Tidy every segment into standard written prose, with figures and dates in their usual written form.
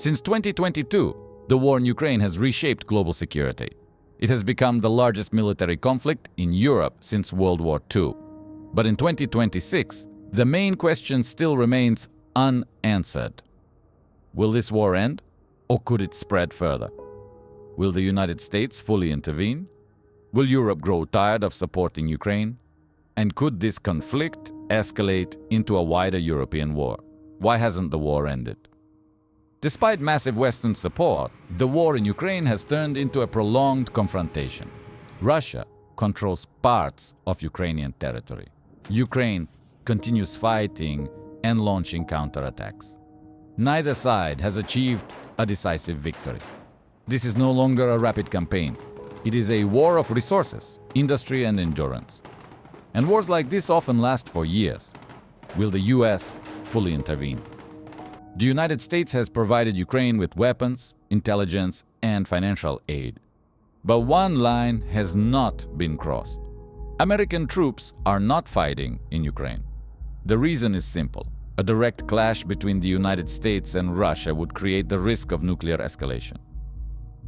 Since 2022, the war in Ukraine has reshaped global security. It has become the largest military conflict in Europe since World War II. But in 2026, the main question still remains unanswered. Will this war end, or could it spread further? Will the United States fully intervene? Will Europe grow tired of supporting Ukraine? And could this conflict escalate into a wider European war? Why hasn't the war ended? Despite massive Western support, the war in Ukraine has turned into a prolonged confrontation. Russia controls parts of Ukrainian territory. Ukraine continues fighting and launching counterattacks. Neither side has achieved a decisive victory. This is no longer a rapid campaign. It is a war of resources, industry, and endurance. And wars like this often last for years. Will the US fully intervene? The United States has provided Ukraine with weapons, intelligence, and financial aid. But one line has not been crossed. American troops are not fighting in Ukraine. The reason is simple. A direct clash between the United States and Russia would create the risk of nuclear escalation.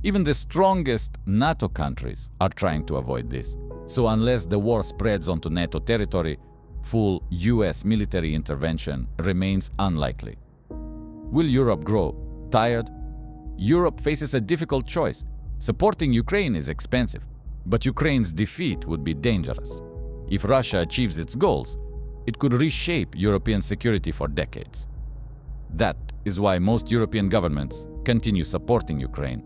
Even the strongest NATO countries are trying to avoid this. So unless the war spreads onto NATO territory, full US military intervention remains unlikely. Will Europe grow tired? Europe faces a difficult choice. Supporting Ukraine is expensive, but Ukraine's defeat would be dangerous. If Russia achieves its goals, it could reshape European security for decades. That is why most European governments continue supporting Ukraine,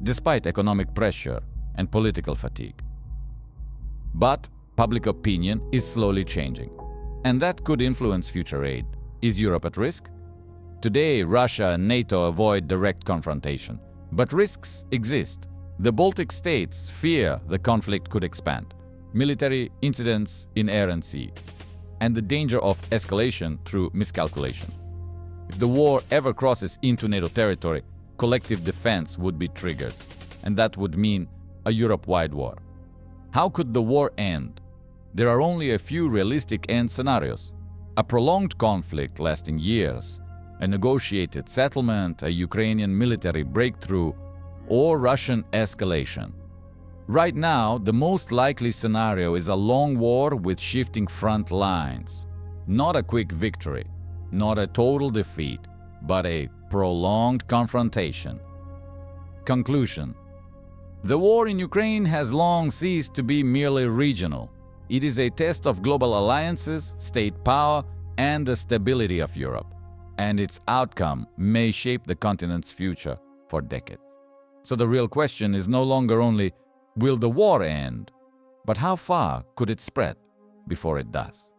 despite economic pressure and political fatigue. But public opinion is slowly changing, and that could influence future aid. Is Europe at risk? Today, Russia and NATO avoid direct confrontation, but risks exist. The Baltic states fear the conflict could expand, military incidents in air and sea, and the danger of escalation through miscalculation. If the war ever crosses into NATO territory, collective defense would be triggered, and that would mean a Europe-wide war. How could the war end? There are only a few realistic end scenarios. A prolonged conflict lasting years, a negotiated settlement, a Ukrainian military breakthrough, or Russian escalation. Right now, the most likely scenario is a long war with shifting front lines. Not a quick victory, not a total defeat, but a prolonged confrontation. Conclusion. The war in Ukraine has long ceased to be merely regional. It is a test of global alliances, state power, and the stability of Europe. And its outcome may shape the continent's future for decades. So the real question is no longer only, will the war end? But how far could it spread before it does?